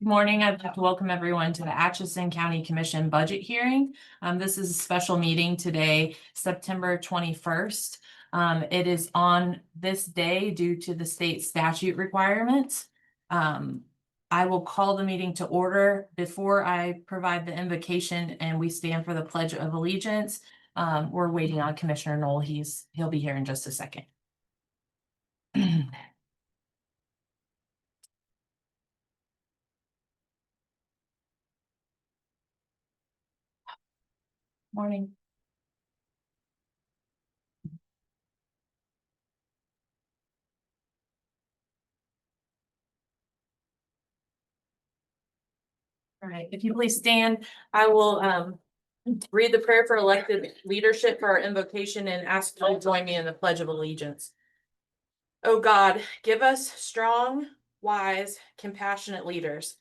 Good morning. I'd like to welcome everyone to the Atchison County Commission budget hearing. This is a special meeting today, September 21st. It is on this day due to the state statute requirements. I will call the meeting to order. Before I provide the invocation and we stand for the Pledge of Allegiance, we're waiting on Commissioner Knoll. He'll be here in just a second. Morning. All right, if you please stand, I will read the prayer for elected leadership for our invocation and ask you to join me in the Pledge of Allegiance. Oh God, give us strong, wise, compassionate leaders.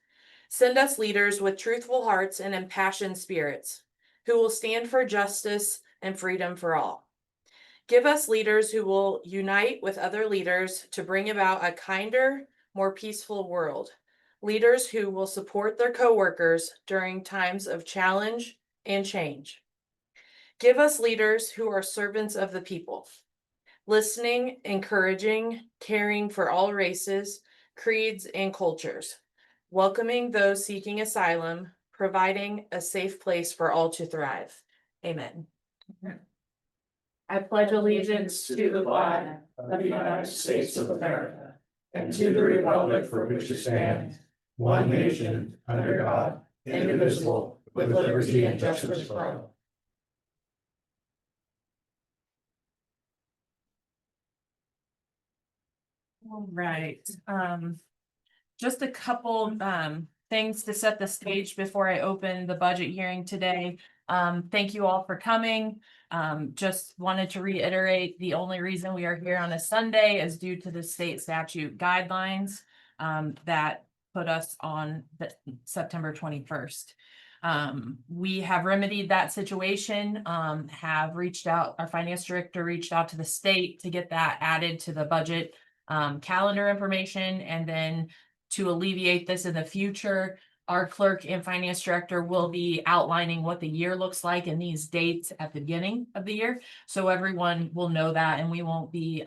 Send us leaders with truthful hearts and impassioned spirits, who will stand for justice and freedom for all. Give us leaders who will unite with other leaders to bring about a kinder, more peaceful world. Leaders who will support their coworkers during times of challenge and change. Give us leaders who are servants of the people, listening, encouraging, caring for all races, creeds, and cultures, welcoming those seeking asylum, providing a safe place for all to thrive. Amen. I pledge allegiance to the flag of the United States of America and to the republic for which it stands, one nation, under God, indivisible, with liberty and justice for all. All right. Just a couple things to set the stage before I open the budget hearing today. Thank you all for coming. Just wanted to reiterate, the only reason we are here on a Sunday is due to the state statute guidelines that put us on the September 21st. We have remedied that situation, have reached out, our finance director reached out to the state to get that added to the budget calendar information, and then to alleviate this in the future, our clerk and finance director will be outlining what the year looks like in these dates at the beginning of the year. So everyone will know that, and we won't be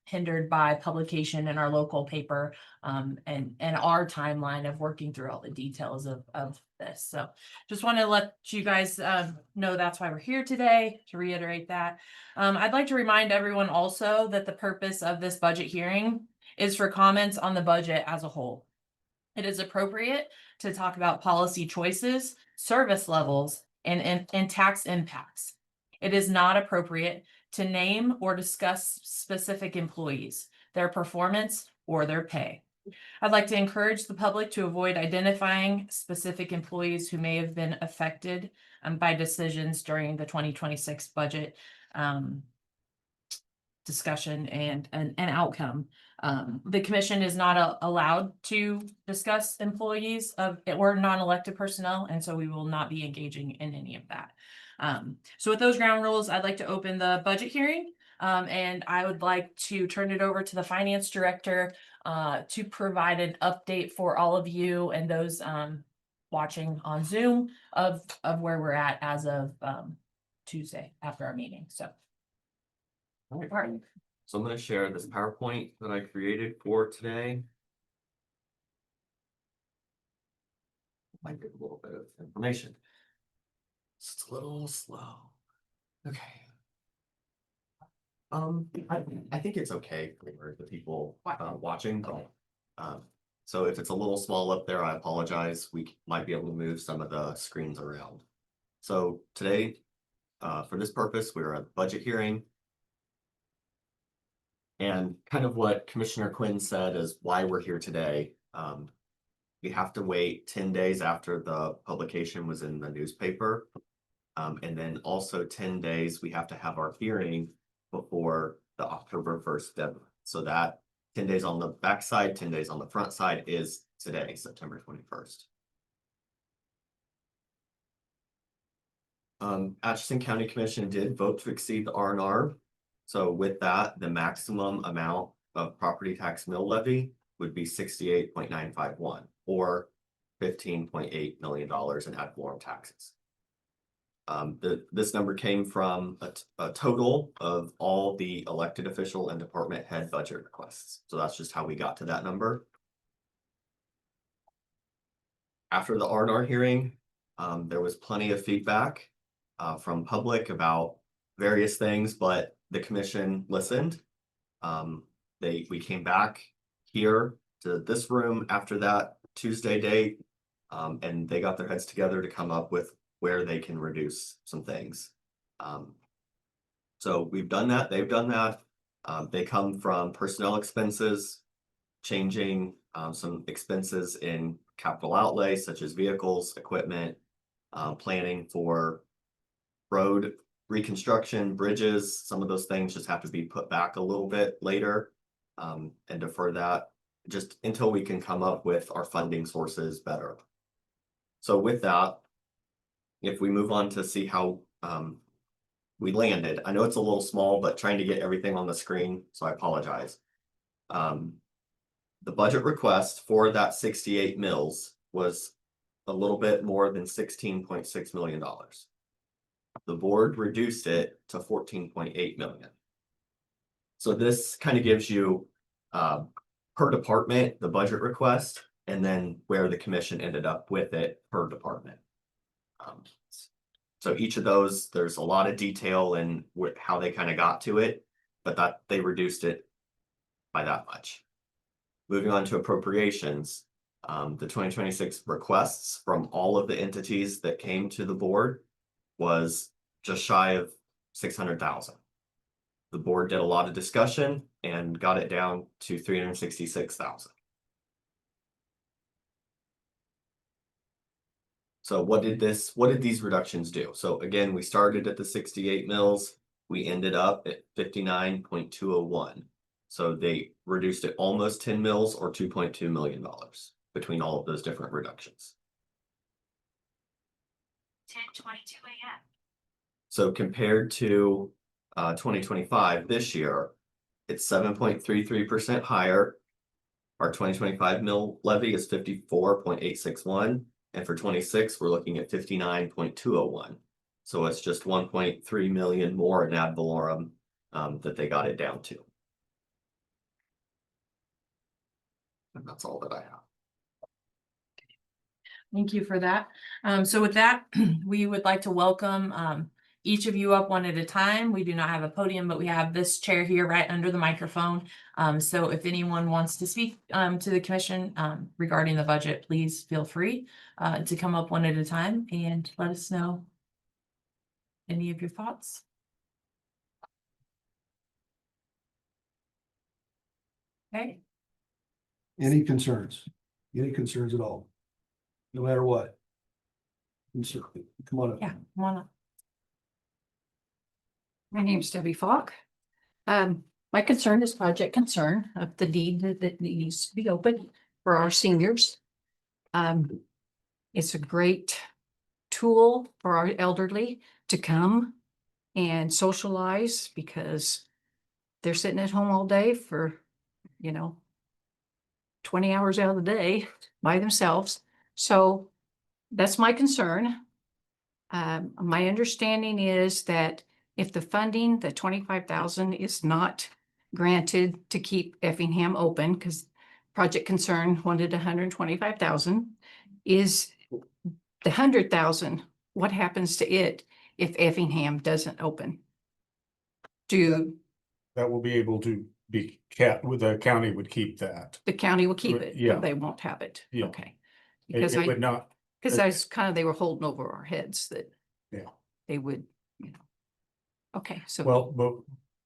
hindered by publication in our local paper and our timeline of working through all the details of this. So just want to let you guys know that's why we're here today, to reiterate that. I'd like to remind everyone also that the purpose of this budget hearing is for comments on the budget as a whole. It is appropriate to talk about policy choices, service levels, and tax impacts. It is not appropriate to name or discuss specific employees, their performance, or their pay. I'd like to encourage the public to avoid identifying specific employees who may have been affected by decisions during the 2026 budget discussion and outcome. The commission is not allowed to discuss employees or non-elected personnel, and so we will not be engaging in any of that. So with those ground rules, I'd like to open the budget hearing, and I would like to turn it over to the finance director to provide an update for all of you and those watching on Zoom of where we're at as of Tuesday after our meeting. So. All right. So I'm going to share this PowerPoint that I created for today. Might get a little bit of information. It's a little slow. Okay. I think it's okay for the people watching. So if it's a little small up there, I apologize. We might be able to move some of the screens around. So today, for this purpose, we're at budget hearing. And kind of what Commissioner Quinn said is why we're here today. We have to wait 10 days after the publication was in the newspaper. And then also 10 days, we have to have our hearing before the October 1st deadline. So that 10 days on the back side, 10 days on the front side is today, September 21st. Atchison County Commission did vote to exceed the R&R. So with that, the maximum amount of property tax mill levy would be 68.951, or $15.8 million in ad valorem taxes. This number came from a total of all the elected official and department head budget requests. So that's just how we got to that number. After the R&R hearing, there was plenty of feedback from public about various things, but the commission listened. We came back here to this room after that Tuesday date, and they got their heads together to come up with where they can reduce some things. So we've done that, they've done that. They come from personnel expenses, changing some expenses in capital outlay such as vehicles, equipment, planning for road reconstruction, bridges. Some of those things just have to be put back a little bit later, and defer that just until we can come up with our funding sources better. So with that, if we move on to see how we landed, I know it's a little small, but trying to get everything on the screen, so I apologize. The budget request for that 68 mills was a little bit more than $16.6 million. The board reduced it to 14.8 million. So this kind of gives you per department, the budget request, and then where the commission ended up with it per department. So each of those, there's a lot of detail in how they kind of got to it, but that they reduced it by that much. Moving on to appropriations, the 2026 requests from all of the entities that came to the board was just shy of 600,000. The board did a lot of discussion and got it down to 366,000. So what did these reductions do? So again, we started at the 68 mills. We ended up at 59.201. So they reduced it almost 10 mills or $2.2 million between all of those different reductions. 10:22 a.m. So compared to 2025 this year, it's 7.33% higher. Our 2025 mill levy is 54.861. And for 26, we're looking at 59.201. So it's just 1.3 million more in ad valorem that they got it down to. And that's all that I have. Thank you for that. So with that, we would like to welcome each of you up one at a time. We do not have a podium, but we have this chair here right under the microphone. So if anyone wants to speak to the commission regarding the budget, please feel free to come up one at a time and let us know any of your thoughts. Okay. Any concerns? Any concerns at all? No matter what? Come on up. Yeah, come on up. My name's Debbie Falk. My concern is project concern of the need that needs to be open for our seniors. It's a great tool for our elderly to come and socialize because they're sitting at home all day for, 20 hours out of the day by themselves. So that's my concern. My understanding is that if the funding, the 25,000 is not granted to keep Effingham open, because Project Concern wanted 125,000, is the 100,000, what happens to it if Effingham doesn't open? That will be able to be kept, with the county would keep that. The county will keep it, Yeah. but they won't have it. Yeah. Okay. It Because would not, they were holding over our heads that Yeah. they would, Okay, so. well, but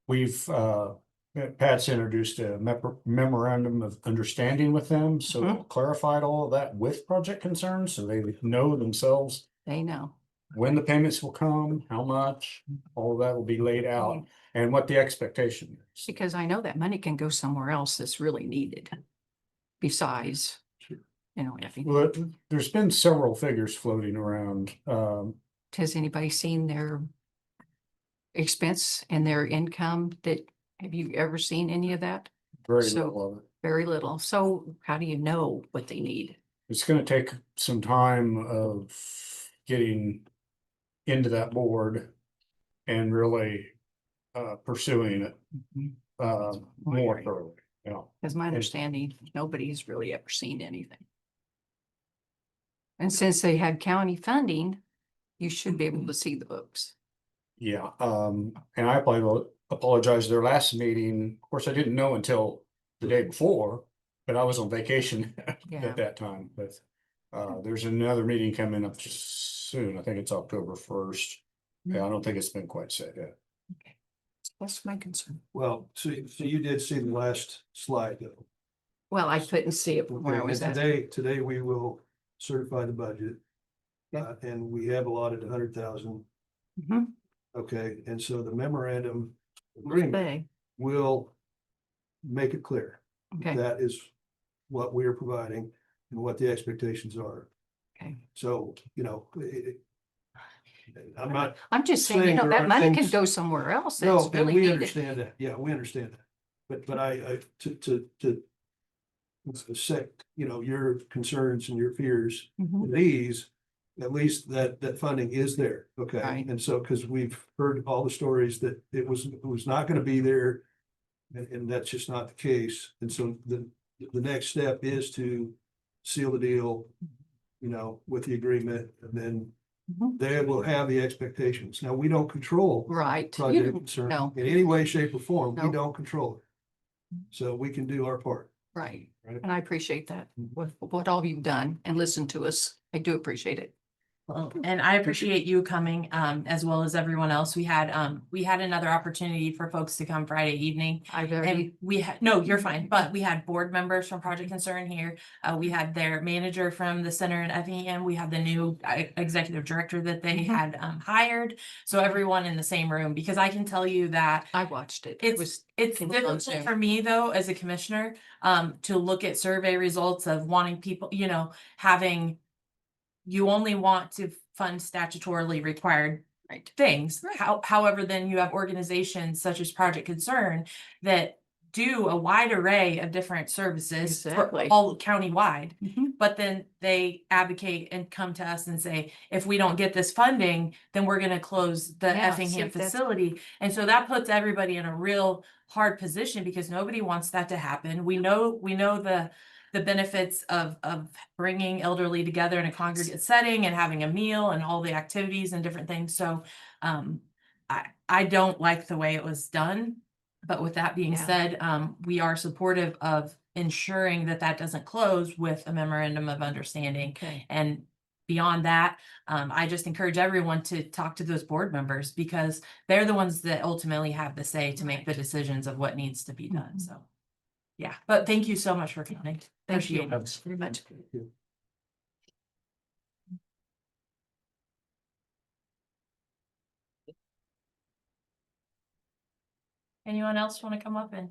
we've, Pat's introduced a memorandum of understanding with them, so it clarified all of that with Project Concern, so they know themselves They know. when the payments will come, how much, all of that will be laid out, and what the expectation is. Because I know that money can go somewhere else that's really needed. Besides, Effingham. Well, there's been several figures floating around. Has anybody seen their expense and their income have you ever seen any of that? Very So- little of it. Very little. So how do you know what they need? It's gonna take some time of getting into that board and really pursuing it more thoroughly, you know. As my understanding, nobody's really ever seen anything. And since they had county funding, you should be able to see the books. Yeah, and I apologize, their last meeting, of course, I didn't know until the day before, but I was on vacation Yeah. at that time, but there's another meeting coming up just soon. I think it's October 1st. Yeah, I don't think it's been quite set yet. Okay. That's my concern. Well, so you did see the last slide though. Well, I couldn't see it from where I Okay, was and at. today we will certify the budget. And we have allotted 100,000. Mhm. Okay, and so the memorandum agreement Okay, will make it clear. okay, That is what we are providing and what the expectations are. okay. So, I'm not, I'm just saying, saying there that are money things- could go somewhere else. no, That's and really we needed. understand that. Yeah, we understand that. But I, to set, your concerns and your fears, Mhm. these, at least that funding is there, okay? Right. And so, because we've heard all the stories that it was not gonna be there. And that's just not the case. And so the next step is to seal the deal, with the agreement, and then Mhm. they will have the expectations. Now, we don't control Right. You project don't- concern No, in any way, shape, or form. We No. don't control it. So we can do our part. right. Right. And I appreciate that, with what all you've done and listened to us. I do appreciate it. Well, and I appreciate you coming, as well as everyone else. We had another opportunity for folks to come Friday evening. I've And already, we had, no, you're fine, but we had board members from Project Concern here. We had their manager from the center in Effingham. We had the new executive director that they Mhm. had hired. So everyone in the same room, because I can tell you that I watched it. It was, it's it was on difficult Zoom. for me though, as a commissioner, to look at survey results of wanting people, having. You only want to fund statutorily required right. things. Right. However, then you have organizations such as Project Concern that do a wide array of different services for Exactly. all countywide. Mhm. But then they advocate and come to us and say, if we don't get this funding, then we're gonna close the Yeah, Effingham see, that's- facility. And so that puts everybody in a real hard position because nobody wants that to happen. We know the benefits of bringing elderly together in a congregate setting and having a meal and all the activities and different things. So I don't like the way it was done. But with that being Yeah. said, we are supportive of ensuring that that doesn't close with a memorandum of understanding. Okay. And beyond that, I just encourage everyone to talk to those board members because they're the ones that ultimately have the say to make the decisions of what needs to be done. Mhm. So, yeah, but thank you so much for coming. Thank you Appreciate it. very much. Anyone else want to come up and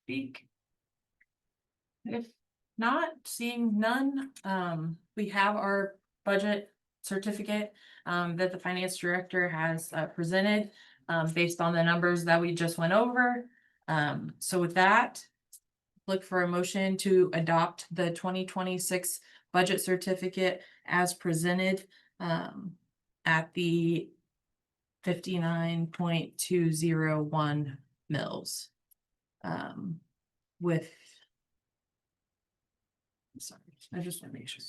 speak? If not, seeing none, we have our budget certificate that the finance director has presented based on the numbers that we just went over. So with that, look for a motion to adopt the 2026 budget certificate as presented at the 59.201 mils. With. Sorry, I just want to make sure.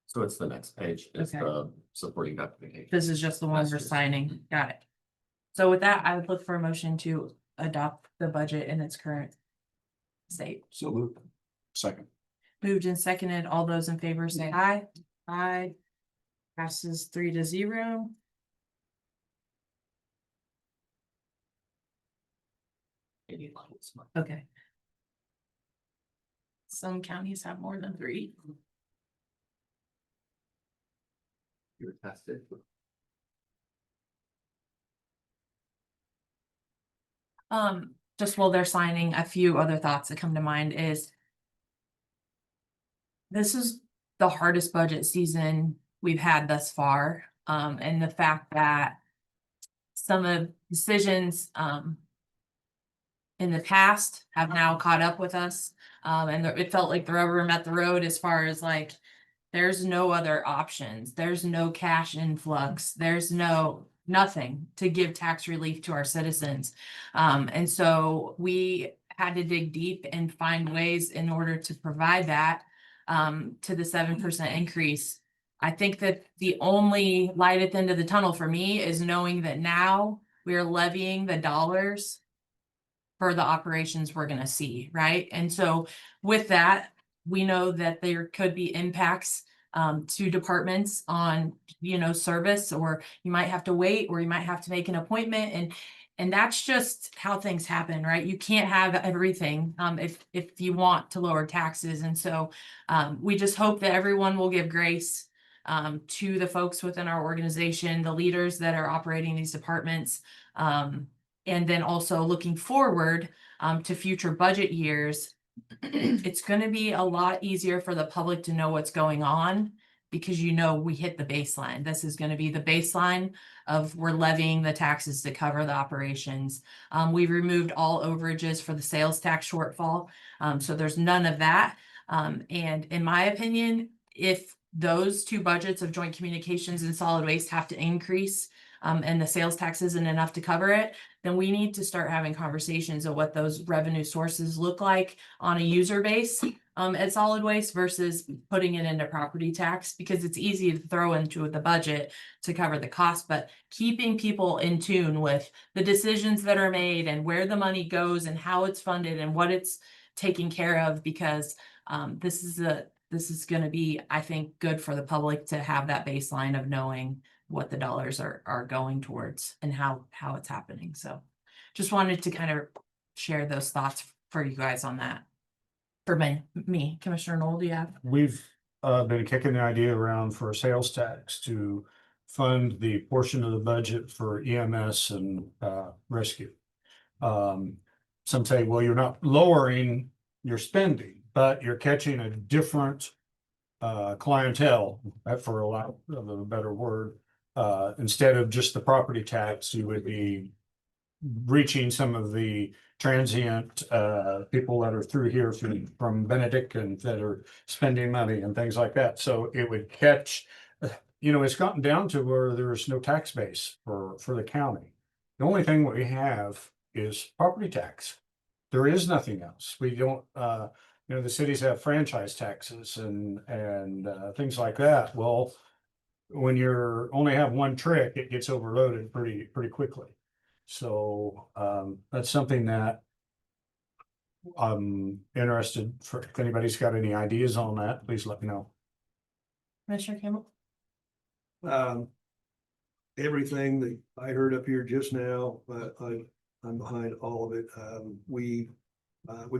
So it's the next page, it's Okay. the supporting documentation. This is just the one That's we're just- signing. Got it. So with that, I would look for a motion to adopt the budget in its current state. So moved. Second. Moved and seconded. All those in favor say aye. Aye. Passes 3-0. Okay. Some counties have more than 3. You were tested. Just while they're signing, a few other thoughts that come to mind is. This is the hardest budget season we've had thus far, and the fact that. Some of decisions, in the past have now caught up with us. And it felt like the rubber met the road as far as like, there's no other options. There's no cash influx. There's nothing to give tax relief to our citizens. And so we had to dig deep and find ways in order to provide that to the 7% increase. I think that the only light at the end of the tunnel for me is knowing that now we are levying the dollars for the operations we're gonna see, right? And so with that, we know that there could be impacts to departments on, service, or you might have to wait, or you might have to make an appointment, and that's just how things happen, right? You can't have everything if you want to lower taxes. And so we just hope that everyone will give grace to the folks within our organization, the leaders that are operating these departments. And then also looking forward to future budget years, it's going to be a lot easier for the public to know what's going on, because we hit the baseline. This is going to be the baseline of we're levying the taxes to cover the operations. We've removed all overages for the sales tax shortfall. So there's none of that. And in my opinion, if those two budgets of joint communications and solid waste have to increase, and the sales tax isn't enough to cover it, then we need to start having conversations of what those revenue sources look like on a user base at solid waste versus putting it into property tax, because it's easy to throw into the budget to cover the cost, but keeping people in tune with the decisions that are made and where the money goes and how it's funded and what it's taking care of, because this is going to be, I think, good for the public to have that baseline of knowing what the dollars are going towards and how it's happening. So just wanted to kind of share those thoughts for you guys on that. For me, Commissioner Knoll, do you have? We've been kicking the idea around for a sales tax to fund the portion of the budget for EMS and rescue. Some say, well, you're not lowering your spending, but you're catching a different clientele, for a lack of a better word. Instead of just the property tax, you would be reaching some of the transient people that are through here from Benedict and that are spending money and things like that. So it would catch, it's gotten down to where there's no tax base for the county. The only thing we have is property tax. There is nothing else. We don't, the cities have franchise taxes and things like that. Well, when you're only have one trick, it gets overloaded pretty quickly. So that's something that I'm interested for. If anybody's got any ideas on that, please let me know. Commissioner Campbell? Everything that I heard up here just now, I'm behind all of it. We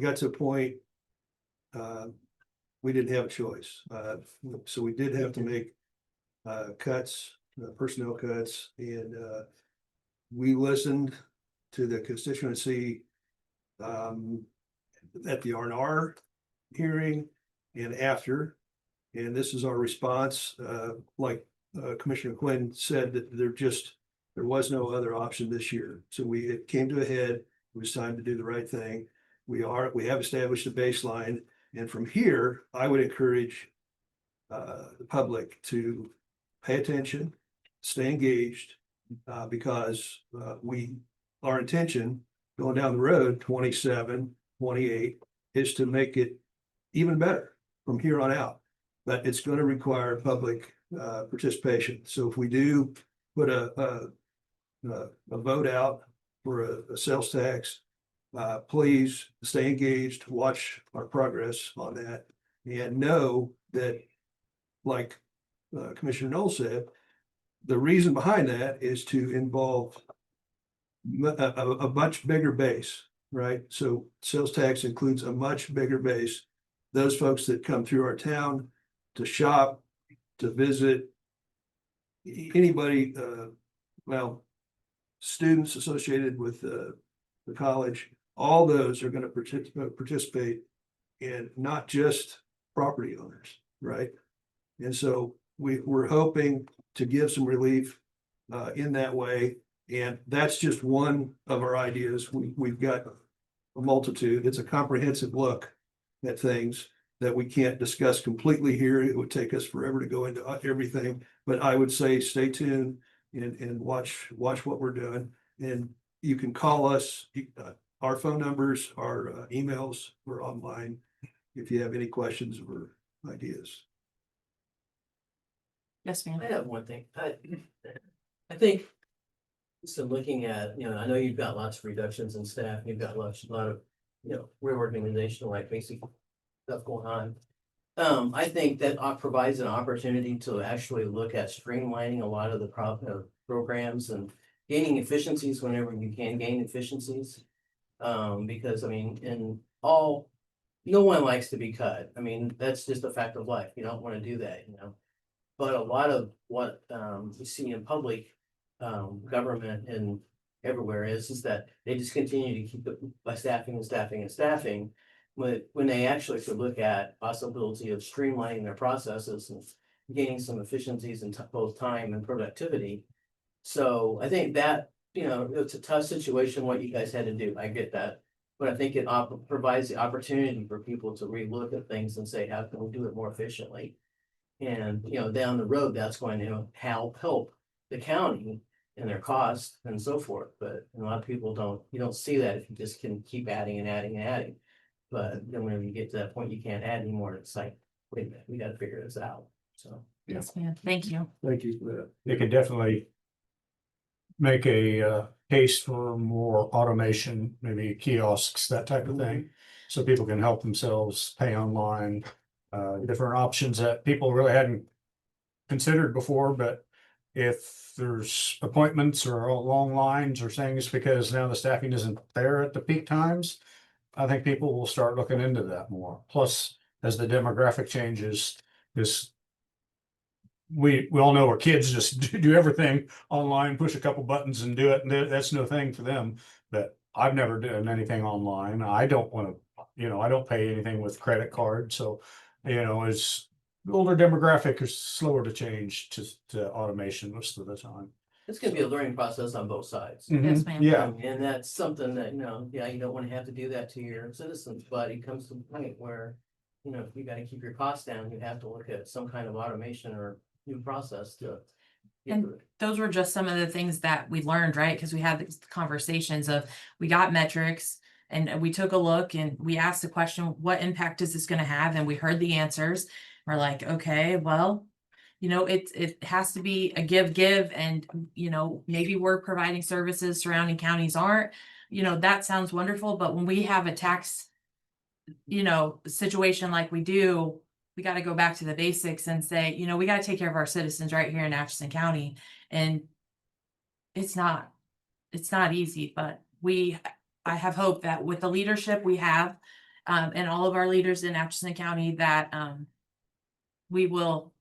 got to a point, we didn't have a choice. So we did have to make cuts, personnel cuts, and we listened to the constituency at the R&R hearing and after, and this is our response. Like Commissioner Quinn said, that there was no other option this year. So it came to a head. It was time to do the right thing. We have established a baseline, and from here, I would encourage the public to pay attention, stay engaged, because our intention going down the road, 27, 28, is to make it even better from here on out. But it's going to require public participation. So if we do put a vote out for a sales tax, please stay engaged, watch our progress on that, and know that, like Commissioner Knoll said, the reason behind that is to involve a much bigger base, right? So sales tax includes a much bigger base. Those folks that come through our town to shop, to visit, anybody, students associated with the college, all those are going to participate, and not just property owners, right? And so we're hoping to give some relief in that way. And that's just one of our ideas. We've got a multitude. It's a comprehensive look at things that we can't discuss completely here. It would take us forever to go into everything, but I would say stay tuned and watch what we're doing. And you can call us, our phone numbers, our emails, we're online if you have any questions or ideas. Yes, ma'am. I have one thing. I think. So looking at, I know you've got lots of reductions in staff, you've got a lot of, reorganization, like basic stuff going on. I think that provides an opportunity to actually look at streamlining a lot of the programs and gaining efficiencies whenever you can gain efficiencies. Because I mean, no one likes to be cut. I mean, that's just a fact of life. You don't want to do that, But a lot of what we see in public government and everywhere is that they just continue to keep it by staffing and staffing and staffing. When they actually could look at possibility of streamlining their processes and gaining some efficiencies in both time and productivity. So I think that, it's a tough situation, what you guys had to do. I get that. But I think it provides the opportunity for people to relook at things and say, how can we do it more efficiently? And, down the road, that's going to help the county and their costs and so forth. But a lot of people you don't see that if you just can keep adding and adding and adding. But then whenever you get to that point, you can't add anymore. It's like, wait a minute, we got to figure this out. So. Yes, ma'am. Thank you. Thank you for that. They could definitely make a case for more automation, maybe kiosks, that type of thing. So people can help themselves pay online, different options that people really hadn't considered before. But if there's appointments or long lines or things, because now the staffing isn't there at the peak times, I think people will start looking into that more. Plus, as the demographic changes, we all know our kids just do everything online, push a couple buttons and do it, and that's no thing for them. But I've never done anything online. I don't want to, I don't pay anything with credit card. So, it's the older demographic is slower to change to automation most of the time. It's gonna be a learning process on both sides. Yes, ma'am. Yeah, And that's something that, you don't want to have to do that to your citizens, but it comes to the point where, if you gotta keep your costs down, you have to look at some kind of automation or new process to. get through it. Those were just some of the things that we learned, right? Because we had these conversations of, we got metrics and we took a look and we asked the question, what impact is this going to have? And we heard the answers. We're like, okay, well, it has to be a give, and, maybe we're providing services surrounding counties aren't, that sounds wonderful. But when we have a tax, situation like we do, we got to go back to the basics and say, we got to take care of our citizens right here in Atchison County. And it's not easy, but I have hope that with the leadership we have, and all of our leaders in Atchison County, that, we will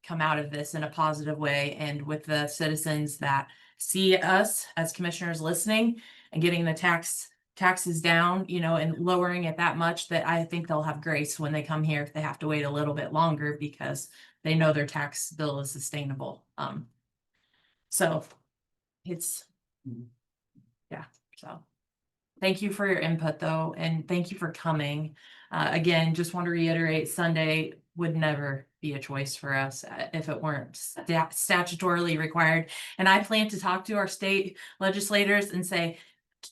come out of this in a positive way, and with the citizens that see us as commissioners listening and getting the taxes down, and lowering it that much, that I think they'll have grace when they come here if they have to wait a little bit longer, because they know their tax bill is sustainable. So it's, so thank you for your input though, and thank you for coming. Again, just want to reiterate, Sunday would never be a choice for us if it weren't statutorily required. And I plan to talk to our state legislators and say,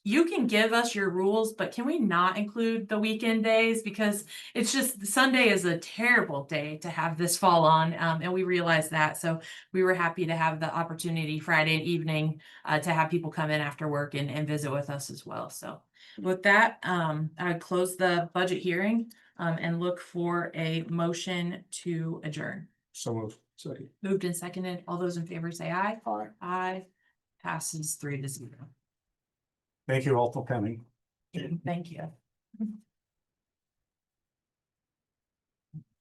you can give us your rules, but can we not include the weekend days? Because it's just, Sunday is a terrible day to have this fall on. And we realize that. So we were happy to have the opportunity Friday evening to have people come in after work and visit with us as well. So with that, I would close the budget hearing and look for a motion to adjourn. so Second. Moved and seconded. All those in favor say aye. Aye. Aye. Passes 3-0. thank you all for coming. Thank you.